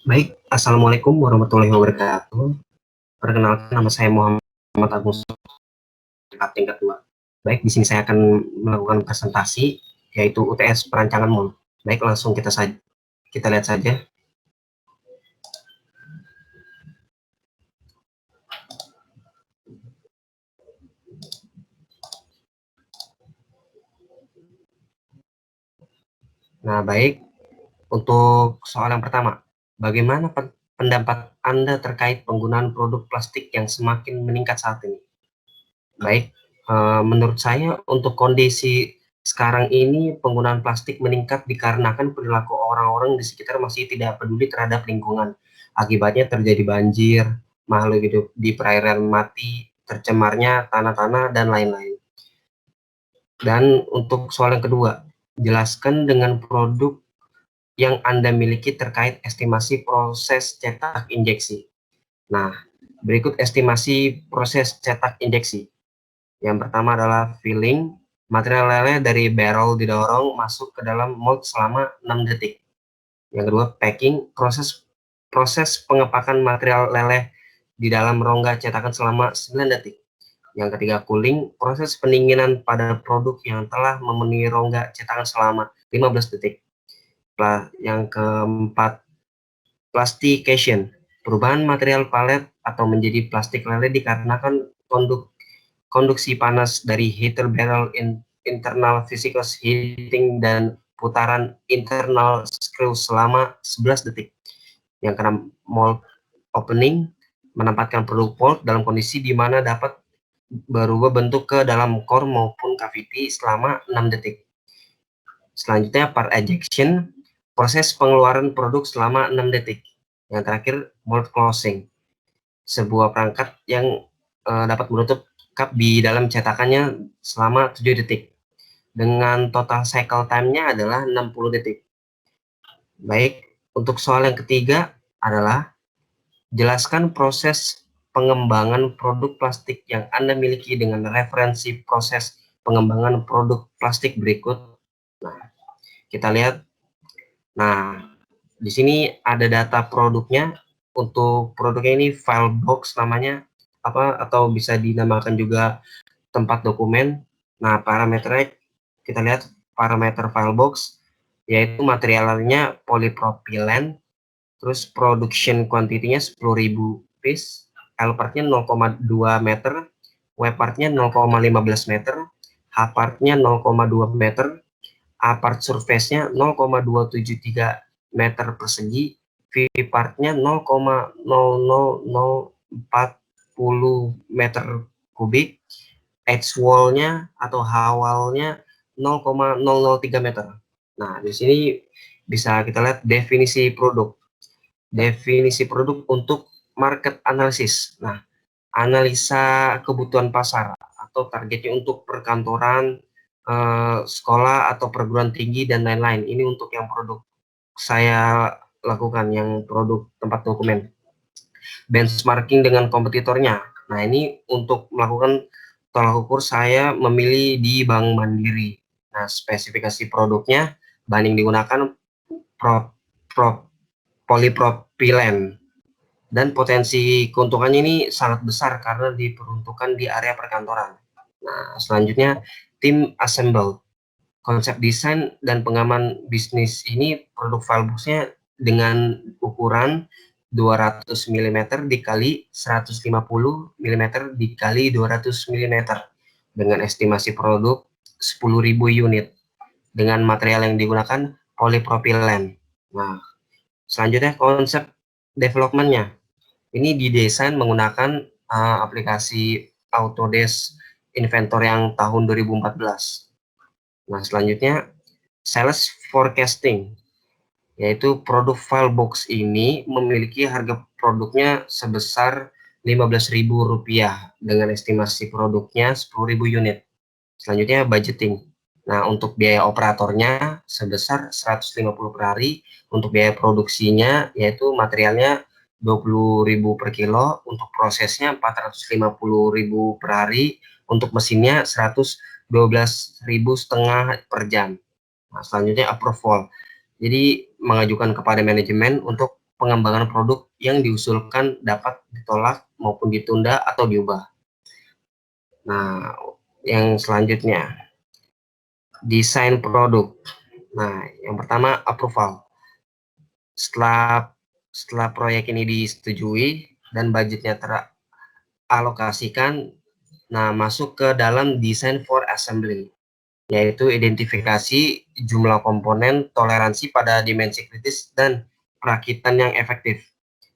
Baik, Assalamualaikum warahmatullahi wabarakatuh. Perkenalkan, nama saya Muhammad Agus, tingkat 2. Baik, di sini saya akan melakukan presentasi, yaitu UTS perancangan mall. Baik, langsung kita lihat saja. Nah, baik, untuk soal yang pertama, bagaimana pendapat Anda terkait penggunaan produk plastik yang semakin meningkat saat ini? Baik, menurut saya untuk kondisi sekarang ini penggunaan plastik meningkat dikarenakan perilaku orang-orang di sekitar masih tidak peduli terhadap lingkungan. Akibatnya terjadi banjir, makhluk hidup di perairan mati, tercemarnya tanah-tanah, dan lain-lain. Dan untuk soal yang kedua, jelaskan dengan produk yang Anda miliki terkait estimasi proses cetak injeksi. Nah, berikut estimasi proses cetak injeksi. Yang pertama adalah filling. Material leleh dari barrel didorong masuk ke dalam mold selama 6 detik. Yang kedua, packing. Proses pengepakan material leleh di dalam rongga cetakan selama 9 detik. Yang ketiga, cooling. Proses pendinginan pada produk yang telah memenuhi rongga cetakan selama 15 detik. Yang keempat, plastication. Perubahan material palet atau menjadi plastik leleh dikarenakan konduksi panas dari heater barrel internal viscous heating dan putaran internal screw selama 11 detik. Yang keenam, mold opening, menempatkan produk mold dalam kondisi di mana dapat berubah bentuk ke dalam core maupun cavity selama 6 detik. Selanjutnya, part ejection, proses pengeluaran produk selama 6 detik. Yang terakhir, mold closing, sebuah perangkat yang dapat menutup cup di dalam cetakannya selama 7 detik. Dengan total cycle time-nya adalah 60 detik. Baik, untuk soal yang ketiga adalah jelaskan proses pengembangan produk plastik yang Anda miliki dengan referensi proses pengembangan produk plastik berikut. Nah, kita lihat. Nah, di sini ada data produknya. Untuk produknya ini file box namanya, atau bisa dinamakan juga tempat dokumen. Nah, parameternya kita lihat parameter file box, yaitu materialnya polipropilen, terus production quantity-nya 10.000 piece, L part-nya 0,2 meter, W part-nya 0,15 meter, H part-nya 0,2 meter, A part surface-nya 0,273 meter persegi, V part-nya 0,00040 meter kubik, H wall-nya atau H wall-nya 0,003 meter. Nah, di sini bisa kita lihat definisi produk. Definisi produk untuk market analysis. Nah, analisa kebutuhan pasar atau targetnya untuk perkantoran, sekolah atau perguruan tinggi dan lain-lain. Ini untuk yang produk saya lakukan, yang produk tempat dokumen. Benchmarking dengan kompetitornya. Nah, ini untuk melakukan tolak ukur saya memilih di Bank Mandiri. Nah, spesifikasi produknya, bahan yang digunakan polipropilen, dan potensi keuntungannya ini sangat besar karena diperuntukkan di area perkantoran. Nah, selanjutnya tim assemble. Konsep desain dan pengaman bisnis ini, produk fileboxnya dengan ukuran 200 mm dikali 150 mm dikali 200 mm dengan estimasi produk 10.000 unit dengan material yang digunakan polipropilen. Nah, selanjutnya konsep development-nya. Ini didesain menggunakan aplikasi Autodesk Inventor yang tahun 2014. Nah, selanjutnya sales forecasting, yaitu produk filebox ini memiliki harga produknya sebesar Rp15.000 dengan estimasi produknya 10.000 unit. Selanjutnya budgeting. Nah, untuk biaya operatornya sebesar 150 per hari, untuk biaya produksinya yaitu materialnya 20.000 per kilo, untuk prosesnya 450.000 per hari, untuk mesinnya 112.500 per jam. Nah, selanjutnya approval. Jadi mengajukan kepada manajemen untuk pengembangan produk yang diusulkan dapat ditolak maupun ditunda atau diubah. Nah, yang selanjutnya, desain produk. Nah, yang pertama approval. Setelah proyek ini disetujui dan budgetnya teralokasikan, nah masuk ke dalam design for assembly, yaitu identifikasi jumlah komponen, toleransi pada dimensi kritis, dan perakitan yang efektif.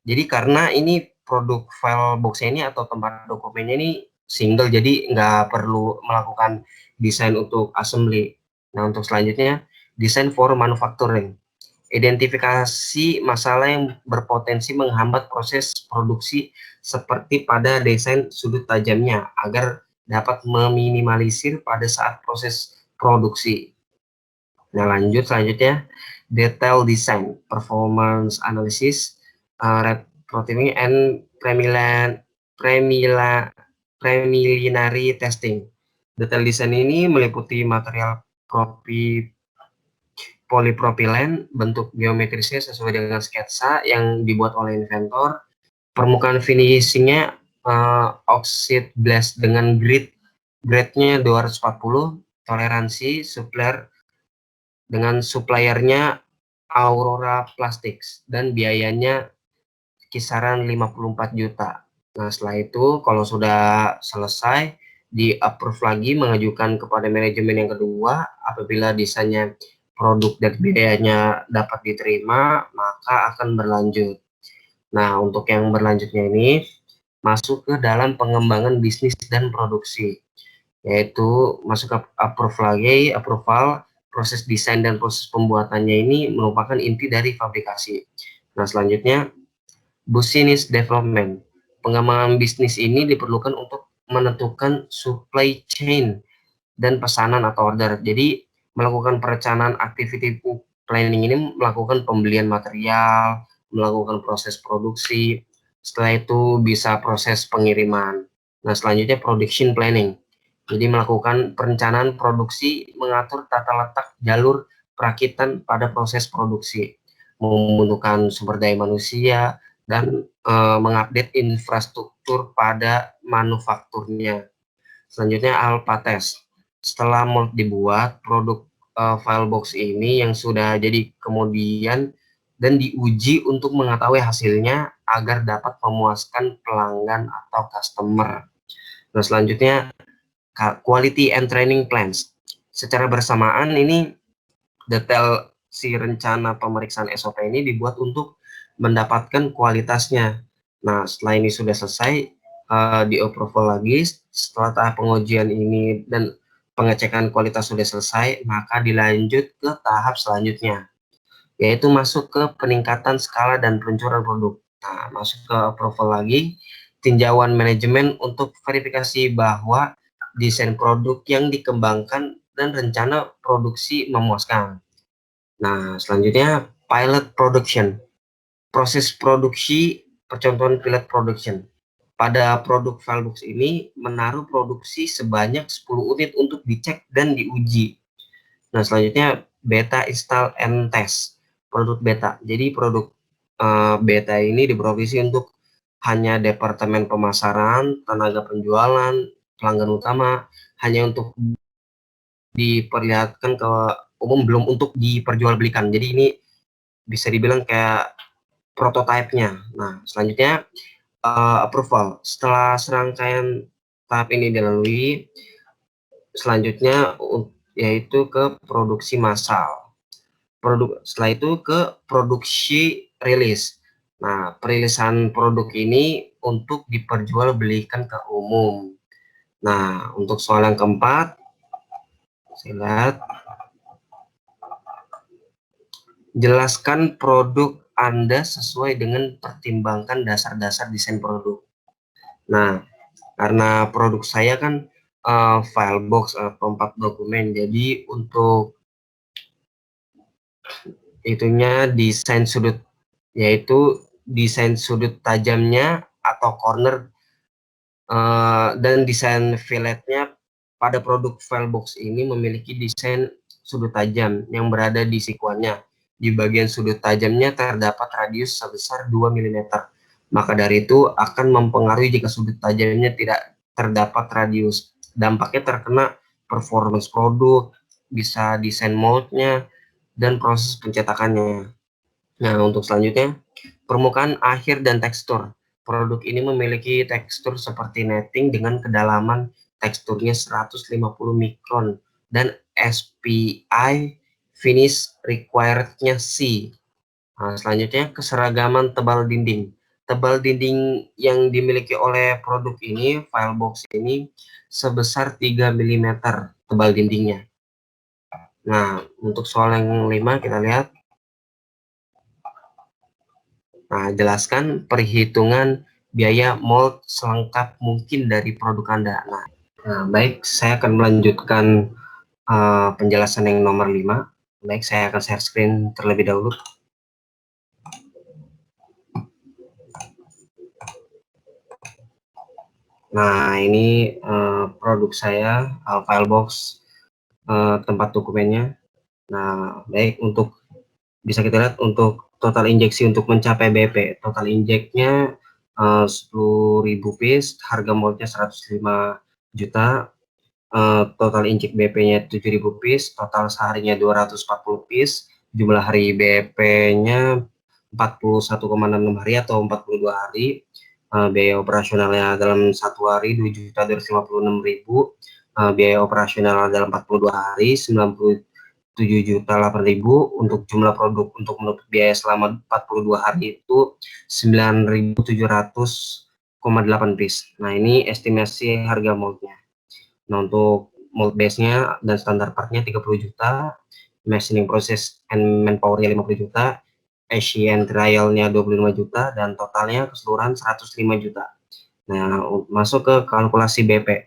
Jadi karena ini produk file box ini atau tempat dokumennya ini single, jadi nggak perlu melakukan desain untuk assembly. Nah, untuk selanjutnya, desain for manufacturing. Identifikasi masalah yang berpotensi menghambat proses produksi seperti pada desain sudut tajamnya agar dapat meminimalisir pada saat proses produksi. Nah, selanjutnya detail design, performance analysis, prototyping and preliminary testing. Detail design ini meliputi material polipropilen, bentuk geometrisnya sesuai dengan sketsa yang dibuat oleh inventor, permukaan finishingnya oxide glass dengan grade-nya 240, toleransi suppliernya Aurora Plastics, dan biayanya kisaran 54 juta. Nah, setelah itu kalau sudah selesai, di approve lagi, mengajukan kepada manajemen yang kedua. Apabila desainnya, produk, dan biayanya dapat diterima, maka akan berlanjut. Nah, untuk yang berlanjutnya ini masuk ke dalam pengembangan bisnis dan produksi, yaitu masuk ke approval, proses desain dan proses pembuatannya ini merupakan inti dari fabrikasi. Nah, selanjutnya business development. Pengembangan bisnis ini diperlukan untuk menentukan supply chain dan pesanan atau order. Jadi melakukan perencanaan activity planning ini melakukan pembelian material, melakukan proses produksi, setelah itu bisa proses pengiriman. Nah, selanjutnya production planning. Jadi melakukan perencanaan produksi, mengatur tata letak jalur perakitan pada proses produksi, membutuhkan sumber daya manusia, dan mengupdate infrastruktur pada manufakturnya. Selanjutnya alpha test. Setelah mold dibuat, produk file box ini yang sudah jadi kemudian dan diuji untuk mengetahui hasilnya agar dapat memuaskan pelanggan atau customer. Nah, selanjutnya quality and training plans. Secara bersamaan ini detail si rencana pemeriksaan SOP ini dibuat untuk mendapatkan kualitasnya. Nah, setelah ini sudah selesai, di approval lagi. Setelah tahap pengujian ini dan pengecekan kualitas sudah selesai, maka dilanjut ke tahap selanjutnya, yaitu masuk ke peningkatan skala dan peluncuran produk. Nah, masuk ke approval lagi, tinjauan manajemen untuk verifikasi bahwa desain produk yang dikembangkan dan rencana produksi memuaskan. Nah, selanjutnya pilot production. Proses produksi, percontohan pilot production. Pada produk Filebox ini menaruh produksi sebanyak 10 unit untuk dicek dan diuji. Nah, selanjutnya beta install and test. Produk beta. Jadi produk beta ini diproduksi untuk hanya departemen pemasaran, tenaga penjualan, pelanggan utama, hanya untuk diperlihatkan ke umum, belum untuk diperjualbelikan. Jadi ini bisa dibilang kayak prototipenya. Nah, selanjutnya approval. Setelah serangkaian tahap ini dilalui, selanjutnya yaitu ke produksi massal. Setelah itu ke produksi rilis. Nah, perilisan produk ini untuk diperjualbelikan ke umum. Nah, untuk soal yang keempat, saya lihat, jelaskan produk Anda sesuai dengan pertimbangkan dasar-dasar desain produk. Nah, karena produk saya kan file box atau 4 dokumen, jadi untuk itunya desain sudut, yaitu desain sudut tajamnya atau corner dan desain filletnya pada produk file box ini memiliki desain sudut tajam yang berada di sikuannya. di bagian sudut tajamnya terdapat radius sebesar 2 mm. Maka dari itu akan mempengaruhi jika sudut tajamnya tidak terdapat radius. Dampaknya terkena performance produk, bisa desain moldnya, dan proses pencetakannya. Nah, untuk selanjutnya, permukaan akhir dan tekstur. Produk ini memiliki tekstur seperti netting dengan kedalaman teksturnya 150 mikron dan SPI finish required-nya C. Nah, selanjutnya, keseragaman tebal dinding. Tebal dinding yang dimiliki oleh produk ini, Filebox ini, sebesar 3 mm tebal dindingnya. Nah, untuk soal yang 5 kita lihat. Nah, jelaskan perhitungan biaya mold selengkap mungkin dari produk Anda. Nah, baik, saya akan melanjutkan penjelasan yang nomor 5. Baik, saya akan share screen terlebih dahulu. Nah, ini produk saya, Filebox, tempat dokumennya. Nah, baik, untuk bisa kita lihat untuk total injeksi untuk mencapai BP. Total injeknya 10.000 piece, harga moldnya 105 juta. Total injek BP-nya 7.000 piece, total seharinya 240 piece, jumlah hari BP-nya 41,66 hari atau 42 hari. Biaya operasionalnya dalam satu hari 2.256.000, biaya operasional dalam 42 hari 97.008.000. Untuk jumlah produk untuk menutup biaya selama 42 hari itu 9.700,8 piece. Nah, ini estimasi harga moldnya. Nah, untuk mold base-nya dan standar part-nya 30 juta, machining process and manpower-nya 50 juta, Asian trial-nya 25 juta, dan totalnya keseluruhan 105 juta. Nah, masuk ke kalkulasi BP.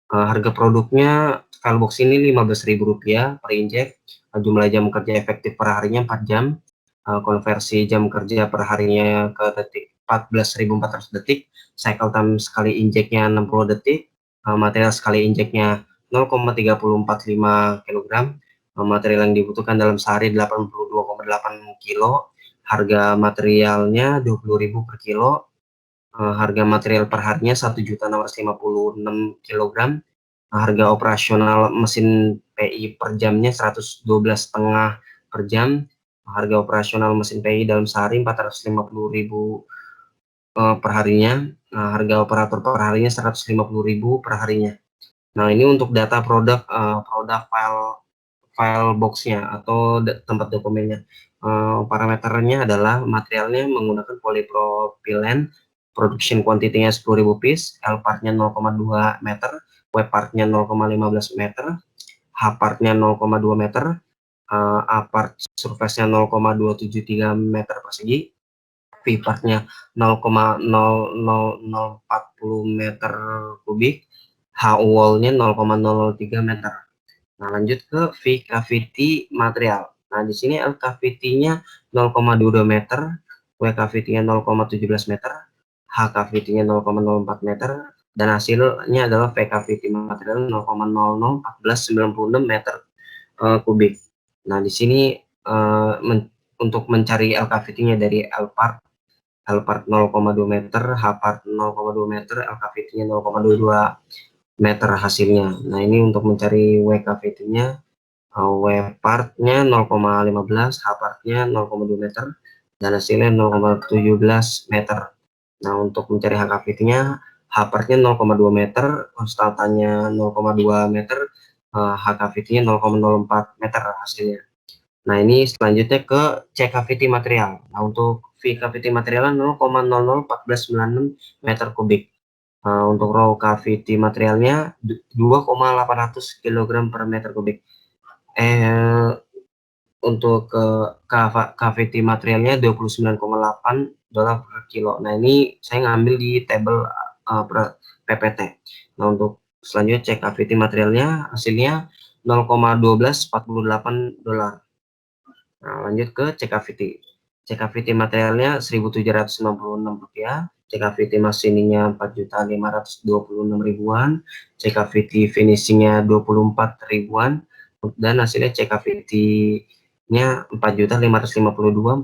Harga produknya Filebox ini Rp15.000 per injek, jumlah jam kerja efektif per harinya 4 jam, konversi jam kerja per harinya ke detik 14.400 detik, cycle time sekali injeknya 60 detik, material sekali injeknya 0,3045 kg, material yang dibutuhkan dalam sehari 82,8 kilo, harga materialnya 20.000 per kilo, harga material per harinya 1.656 kg, harga operasional mesin PI per jamnya 112,5 per jam, harga operasional mesin PI dalam sehari 450.000 per harinya, harga operator per harinya 150.000 per harinya. Nah, ini untuk data produk file box-nya atau tempat dokumennya. Parameternya adalah materialnya menggunakan polypropylen, production quantity-nya 10.000 piece, L part-nya 0,2 meter, W part-nya 0,15 meter, H part-nya 0,2 meter, A part surface-nya 0,273 meter persegi, V part-nya 0,00040 meter kubik, H wall-nya 0,003 meter. Nah, lanjut ke V cavity material. Nah, di sini L cavity-nya 0,22 meter, W cavity-nya 0,17 meter, H cavity-nya 0,04 meter, dan hasilnya adalah V cavity material 0,001496 meter kubik. Nah, di sini untuk mencari L cavity-nya dari L part 0,2 meter, H part 0,2 meter, L cavity-nya 0,22 meter hasilnya. Nah, ini untuk mencari W cavity-nya, W part-nya 0,15, H part-nya 0,2 meter, dan hasilnya 0,17 meter. Nah, untuk mencari H cavity-nya, H part-nya 0,2 meter, konstantannya 0,2 meter, H cavity-nya 0,04 meter hasilnya. Nah, ini selanjutnya ke C cavity material. Nah, untuk V cavity materialnya 0,001496 meter kubik. Untuk raw cavity materialnya 2,800 kg per meter kubik. Untuk cavity materialnya $29,8 per kilo. Nah, ini saya ngambil di table PPT. Nah, untuk selanjutnya cek cavity materialnya hasilnya $0,1248. Nah, lanjut ke cek cavity. Cek cavity materialnya Rp1.796, cek cavity mesinnya 4.526.000-an, cek cavity finishingnya 24 ribuan, dan hasilnya cek cavity nya Rp4.552.467.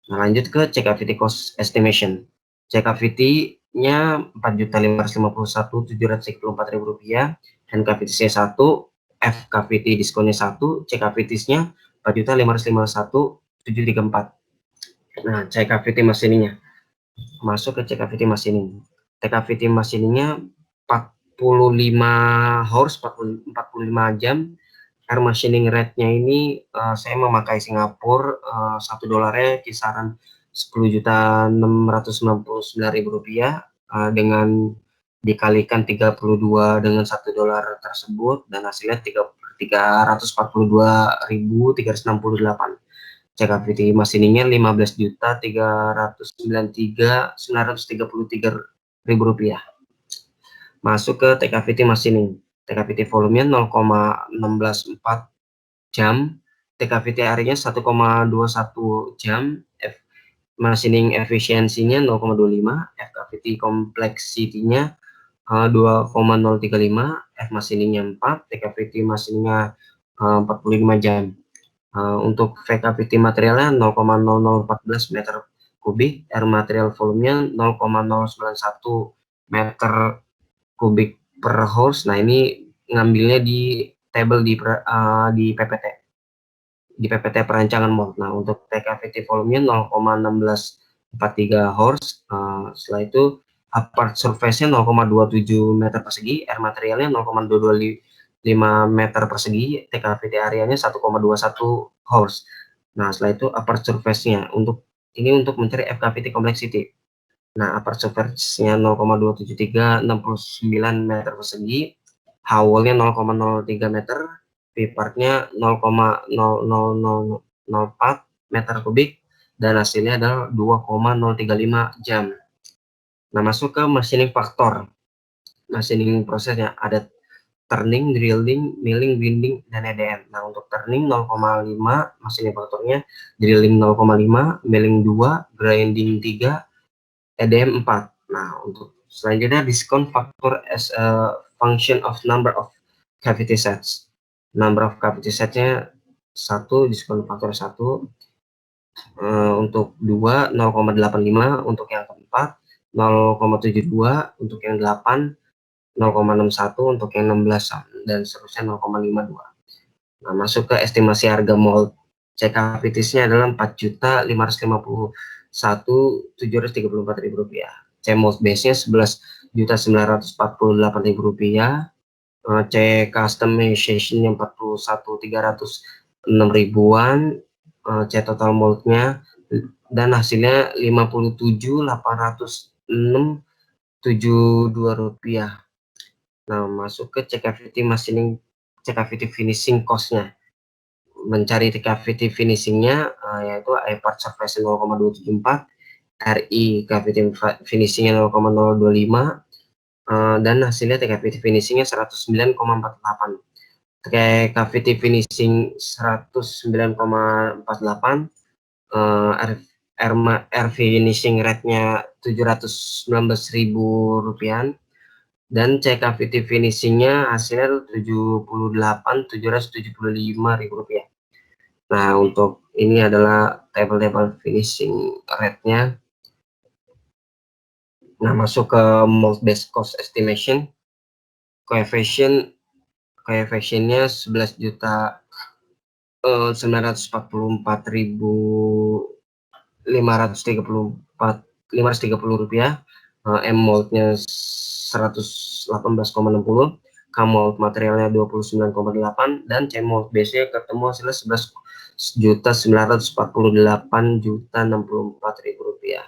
Nah, lanjut ke C cavity cost estimation. C cavity-nya Rp4.551.734.000, N cavity C1, F cavity diskonnya 1, C cavity-nya Rp4.551.734. Nah, C cavity machining-nya. Masuk ke C cavity machining. C cavity machining-nya 45 horse, 45 jam. Air machining rate-nya ini saya memakai Singapura, $1 kisaran Rp10.699.000, dengan dikalikan 32 dengan $1 tersebut, dan hasilnya 342.368. C cavity machiningnya Rp15.393.933.000. Masuk ke T cavity machining. T cavity volumenya 0,164 jam, T cavity area-nya 1,21 jam, machining efisiensinya 0,25, F cavity complexity-nya 2,035, F machiningnya 4, T cavity machiningnya 45 jam. Untuk V cavity materialnya 0,0014 meter kubik, air material volumenya 0,091 meter kubik per horse. Nah, ini ngambilnya di tabel di PPT, perancangan mold. Nah, untuk T cavity volumenya 0,1643 horse. Setelah itu upper surface-nya 0,27 meter persegi, air materialnya 0,225 meter persegi, T cavity area-nya 1,21 horse. Nah, setelah itu upper surface-nya untuk mencari F cavity complexity. Nah, upper surface-nya 0,27369 meter persegi, hole-nya 0,03 meter, V-part-nya 0,00004 meter kubik, dan hasilnya adalah 2,035 jam. Nah, masuk ke machining faktor. Machining prosesnya ada turning, drilling, milling, winding, dan EDM. Nah, untuk turning 0,5 machining faktornya, drilling 0,5, milling 2, grinding 3, EDM 4. Nah, untuk selanjutnya diskon faktor as a function of number of cavity sets. Number of cavity setnya 1, diskon faktor 1. Untuk 2 0,85, untuk yang keempat 0,72, untuk yang 8 0,61, untuk yang 16, dan seterusnya 0,52. Nah, masuk ke estimasi harga mold. C cavity-nya adalah Rp4.551.734.000. C mold base-nya Rp11.948.000. C customization-nya 41.306.000-an. C total mold-nya dan hasilnya Rp50.806.72. Nah, masuk ke C cavity machining, C cavity finishing cost-nya. Mencari T cavity finishing-nya yaitu A part surface 0,274, RI cavity finishing-nya 0,025, dan hasilnya T cavity finishing-nya 109,48. T cavity finishing 109,48, air finishing rate-nya Rp719.000, dan C cavity finishing-nya hasilnya Rp78.775.000. Nah, untuk ini adalah tabel finishing rate-nya. Nah, masuk ke mold base cost estimation. Coefficient-nya 11.944.530 rupiah. M mold-nya 118,60, K mold materialnya 29,8, dan C mold base-nya ketemu hasilnya 11.948.064.064 rupiah.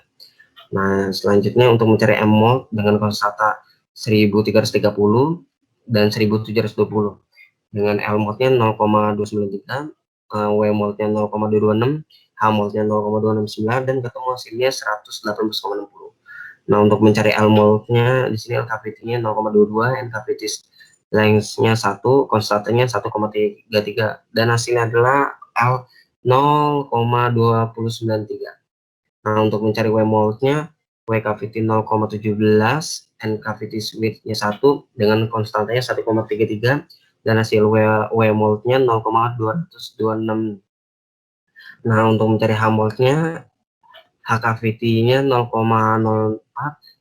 Nah, selanjutnya untuk mencari M mold dengan konsata 1330 dan 1720, dengan L mold-nya 0,293, W mold-nya 0,226, H mold-nya 0,269, dan ketemu hasilnya 118,60. Nah, untuk mencari L mold-nya di sini L cavity-nya 0,22, N cavity length-nya 1, konstantanya 1,33, dan hasilnya adalah L 0,2093. Nah, untuk mencari W mold-nya, W cavity 0,17, N cavity width-nya 1 dengan konstantanya 1,33, dan hasil W mold-nya 0,226. Nah, untuk mencari H mold-nya, H cavity-nya 0,04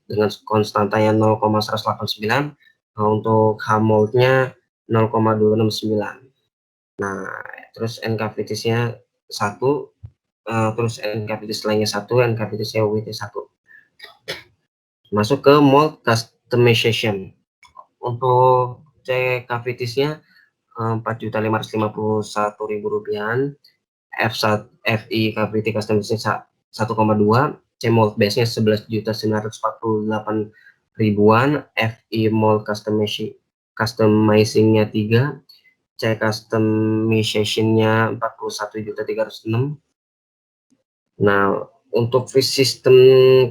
dengan konstantanya 0,189. Nah, untuk H mold-nya 0,269. Nah, terus N cavities-nya 1, terus N cavities lainnya 1, N cavities-nya WT 1. Masuk ke mold customization. Untuk C cavities-nya Rp4.551.000, FI cavity customization 1,2, C mold base-nya 11.948.000-an, FI mold customizing-nya 3, C customization-nya 41.306. Nah, untuk system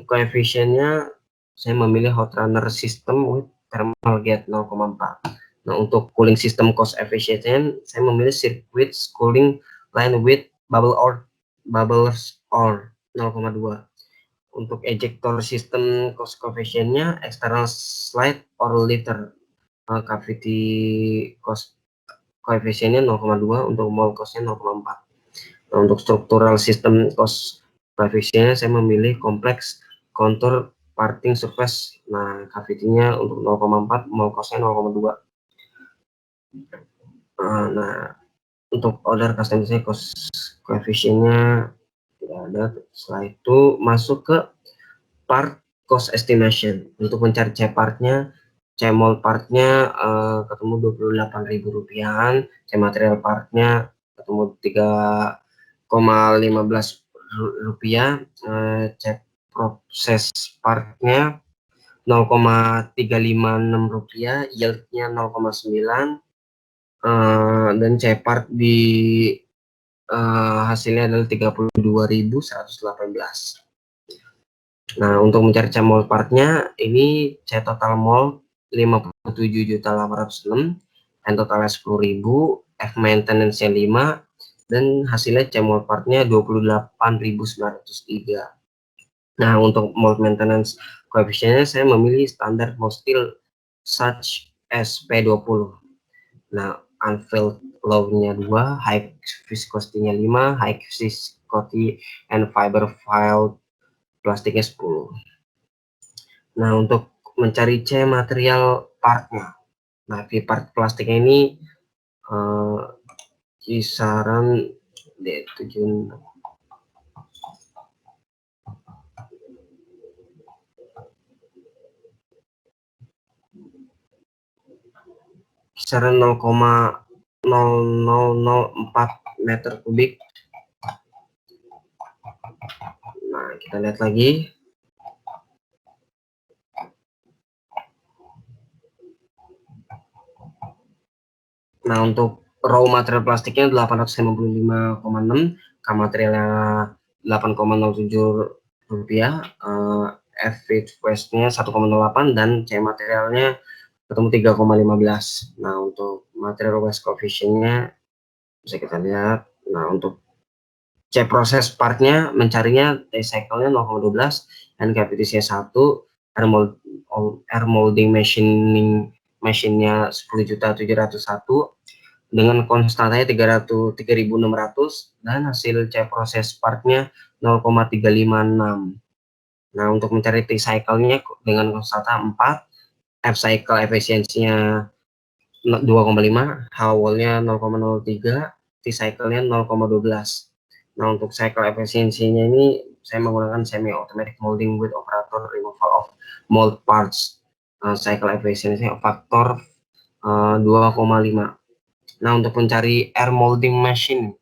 coefficient-nya saya memilih hot runner system with thermal gate 0,4. Nah, untuk cooling system cost efficient saya memilih circuit cooling line with bubbles or 0,2. Untuk ejector system cost coefficient-nya external slide or liter, cavity cost coefficient-nya 0,2, untuk mold cost-nya 0,4. Nah, untuk struktural system cost coefficient-nya saya memilih kompleks contour parting surface. Nah, cavity-nya untuk 0,4, mold cost-nya 0,2. Nah, untuk order customization cost coefficient-nya tidak ada. Setelah itu masuk ke part cost estimation. Untuk mencari C part-nya, C mold part-nya ketemu Rp28.000-an, C material part-nya ketemu Rp3,15, C proses part-nya Rp0,356, yield-nya 0,9, dan C part di hasilnya adalah 32.118. Nah, untuk mencari C mold part-nya, ini C total mold 57.806, N totalnya 10.000, F maintenance-nya 5, dan hasilnya C mold part-nya 28.903. Nah, untuk mold maintenance coefficient-nya saya memilih standar mold steel such as P20. Nah, unfilled low-nya 2, high viscosity-nya 5, high viscosity and fiber file plastiknya 10. Nah, untuk mencari C material part-nya. Nah, V part plastiknya ini kisaran D7, kisaran 0,0004 meter kubik. Nah, kita lihat lagi. Nah, untuk raw material plastiknya 855,6, K materialnya 8,07 rupiah, F waste-nya 1,08, dan C materialnya ketemu 3,15. Nah, untuk material waste coefficient-nya bisa kita lihat. Nah, untuk C proses part-nya mencarinya T cycle-nya 0,12, dan cavity-nya 1, air molding machine-nya 10.701 dengan konstantanya 3.600, dan hasil C proses part-nya 0,356. Nah, untuk mencari T cycle-nya dengan konstanta 4, F cycle efisiensinya 2,5, H wall-nya 0,03, T cycle-nya 0,12. Nah, untuk cycle efisiensinya ini saya menggunakan semi automatic molding with operator removal of mold parts. Cycle efisiensinya faktor 2,5. Nah, untuk mencari air molding machine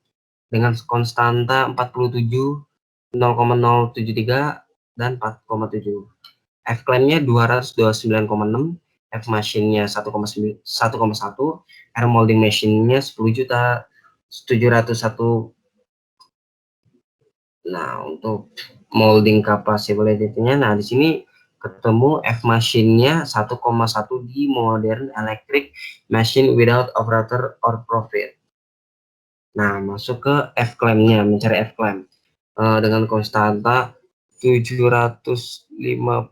dengan konstanta 47, 0,073, dan 4,7. F clamp-nya 229,6, F machine-nya 1,1, air molding machine-nya 10.701. Nah, untuk molding capacity-nya, nah di sini ketemu F machine-nya 1,1 di modern electric machine without operator or profit. Nah, masuk ke F clamp-nya, mencari F clamp dengan konstanta 75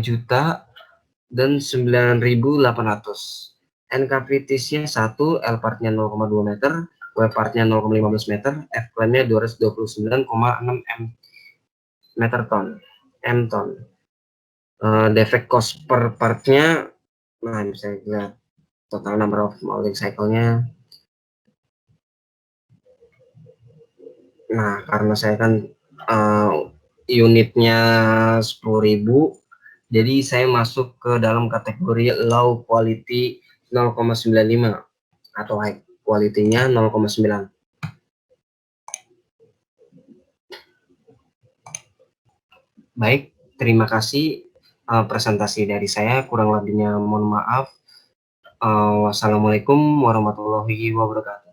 juta dan 9.800. NK kritisnya 1, L partnya 0,2 meter, W partnya 0,15 meter, F klaimnya 229,6 meter ton, M ton. Defect cost per partnya, nah bisa lihat total number of molding cycle-nya. Nah, karena saya kan unitnya 10.000, jadi saya masuk ke dalam kategori low quality 0,95 atau high quality-nya 0,9. Baik, terima kasih presentasi dari saya, kurang lebihnya mohon maaf. Wassalamualaikum warahmatullahi wabarakatuh.